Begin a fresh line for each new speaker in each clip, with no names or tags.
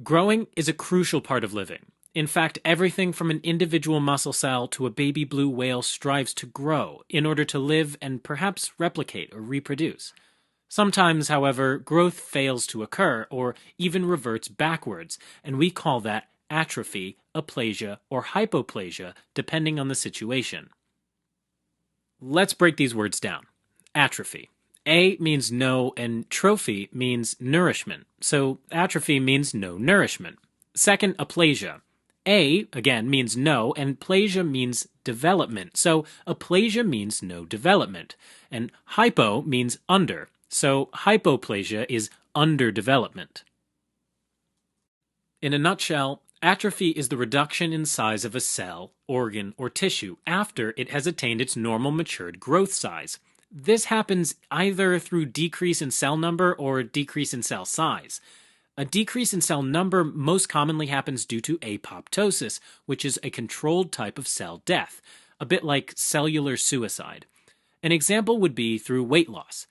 Growing is a crucial part of living. In fact, everything from an individual muscle cell to a baby blue whale strives to grow in order to live and perhaps replicate or reproduce. Sometimes, however, growth fails to occur or even reverts backwards, and we call that atrophy, aplasia, or hypoplasia, depending on the situation. Let's break these words down. Atrophy. A means no, and trophy means nourishment. So atrophy means no nourishment. Second, aplasia. A, again, means no, and plasia means development. So aplasia means no development. And hypo means under. So hypoplasia is underdevelopment. In a nutshell, atrophy is the reduction in size of a cell, organ, or tissue after it has attained its normal matured growth size. This happens either through decrease in cell number or decrease in cell size. A decrease in cell number most commonly happens due to apoptosis, which is a controlled type of cell death, a bit like cellular suicide. An example would be through weight loss.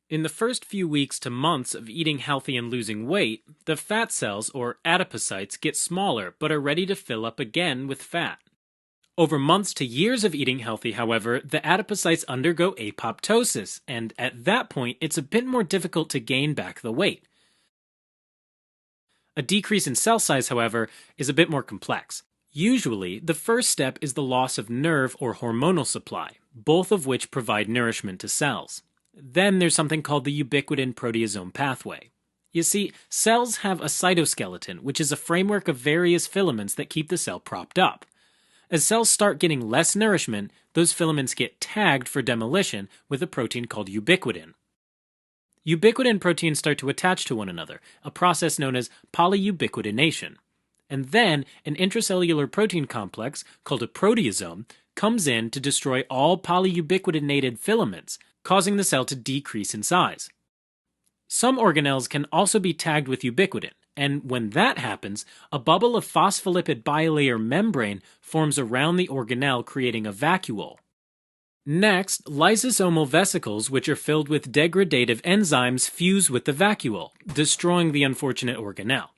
In the first few weeks to months of eating healthy and losing weight, the fat cells, or adipocytes, get smaller but are ready to fill up again with fat. Over months to years of eating healthy, however, the adipocytes undergo apoptosis, and at that point, it's a bit more difficult to gain back the weight. A decrease in cell size, however, is a bit more complex. Usually, the first step is the loss of nerve or hormonal supply, both of which provide nourishment to cells. Then there's something called the ubiquitin proteasome pathway. You see, cells have a cytoskeleton, which is a framework of various filaments that keep the cell propped up. As cells start getting less nourishment, those filaments get tagged for demolition with a protein called ubiquitin. Ubiquitin proteins start to attach to one another, a process known as polyubiquitination. And then an intracellular protein complex, called a proteasome, comes in to destroy all polyubiquitinated filaments, causing the cell to decrease in size. Some organelles can also be tagged with ubiquitin, and when that happens, a bubble of phospholipid bilayer membrane forms around the organelle, creating a vacuole. Next, lysosomal vesicles, which are filled with degradative enzymes, fuse with the vacuole, destroying the unfortunate organelle.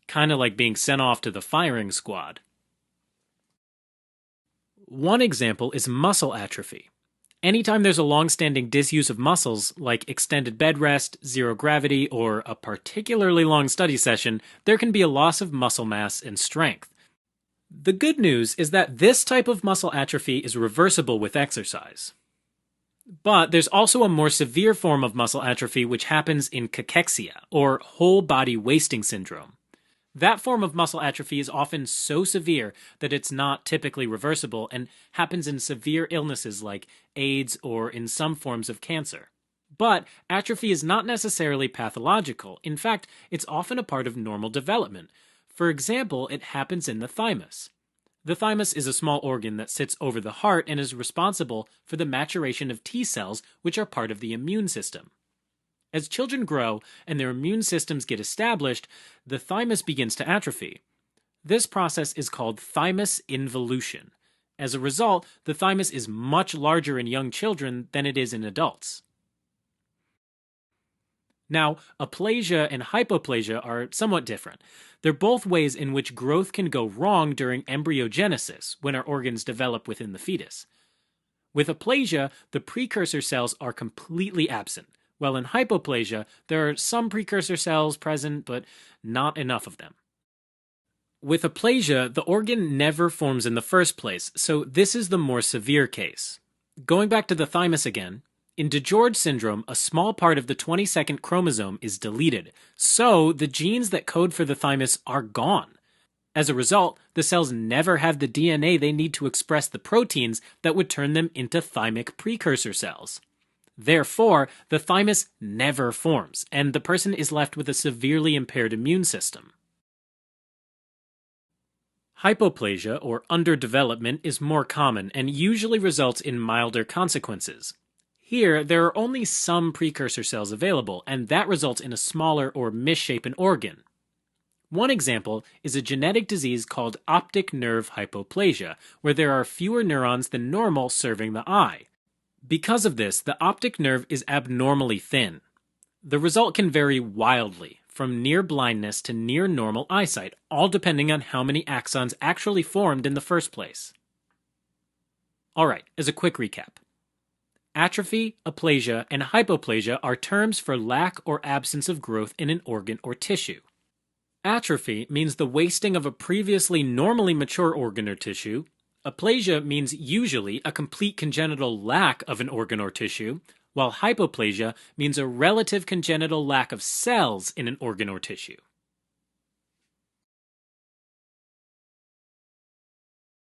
Kinda like being sent off to the firing squad. One example is muscle atrophy. Anytime there's a long-standing disuse of muscles, like extended bed rest, zero gravity, or a particularly long study session, there can be a loss of muscle mass and strength. The good news is that this type of muscle atrophy is reversible with exercise. But there's also a more severe form of muscle atrophy which happens in cachexia, or whole body wasting syndrome. That form of muscle atrophy is often so severe that it's not typically reversible and happens in severe illnesses like AIDS or in some forms of cancer. But atrophy is not necessarily pathological. In fact, it's often a part of normal development. For example, it happens in the thymus. The thymus is a small organ that sits over the heart and is responsible for the maturation of T cells, which are part of the immune system. As children grow and their immune systems get established, the thymus begins to atrophy. This process is called thymus involution. As a result, the thymus is much larger in young children than it is in adults. Now, aplasia and hypoplasia are somewhat different. They're both ways in which growth can go wrong during embryogenesis, when our organs develop within the fetus. With aplasia, the precursor cells are completely absent, while in hypoplasia, there are some precursor cells present, but not enough of them. With aplasia, the organ never forms in the first place, so this is the more severe case. Going back to the thymus again, in DiGeorge syndrome, a small part of the 22nd chromosome is deleted, so the genes that code for the thymus are gone. As a result, the cells never have the DNA they need to express the proteins that would turn them into thymic precursor cells. Therefore, the thymus never forms, and the person is left with a severely impaired immune system. Hypoplasia, or underdevelopment, is more common and usually results in milder consequences. Here, there are only some precursor cells available, and that results in a smaller or misshapen organ. One example is a genetic disease called optic nerve hypoplasia, where there are fewer neurons than normal serving the eye. Because of this, the optic nerve is abnormally thin. The result can vary wildly, from near blindness to near normal eyesight, all depending on how many axons actually formed in the first place. Alright, as a quick recap. Atrophy, aplasia, and hypoplasia are terms for lack or absence of growth in an organ or tissue. Atrophy means the wasting of a previously normally mature organ or tissue. Aplasia means usually a complete congenital lack of an organ or tissue, while hypoplasia means a relative congenital lack of cells in an organ or tissue.